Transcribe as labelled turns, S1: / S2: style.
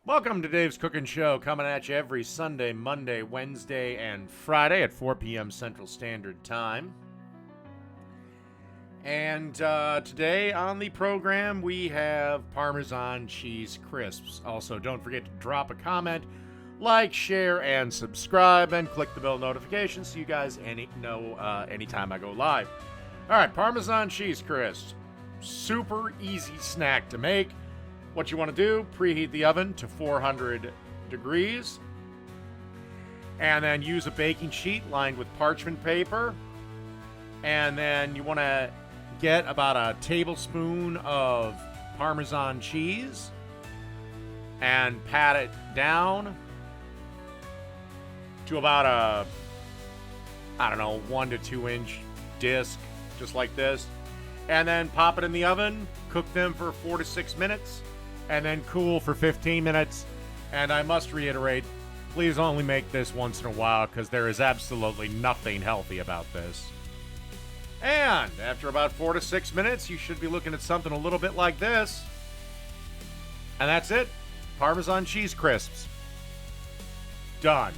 S1: Welcome to Dave's Cooking Show, coming at you every Sunday, Monday, Wednesday, and Friday at 4 p.m. Central Standard Time. And today on the program, we have Parmesan Cheese Crisps. Also, don't forget to drop a comment, like, share, and subscribe, and click the bell notification so you guys know anytime I go live. All right, Parmesan Cheese Crisps. Super easy snack to make. What you want to do, preheat the oven to 400 degrees. And then use a baking sheet lined with parchment paper. And then you want to get about a tablespoon of Parmesan cheese. And pat it down to about a, 1 to 2 inch disc, just like this. And then pop it in the oven, cook them for 4 to 6 minutes. And then cool for 15 minutes. And I must reiterate, please only make this once in a while because there is absolutely nothing healthy about this. And after about 4 to 6 minutes, you should be looking at something a little bit like this. And that's it. Parmesan Cheese Crisps. Done.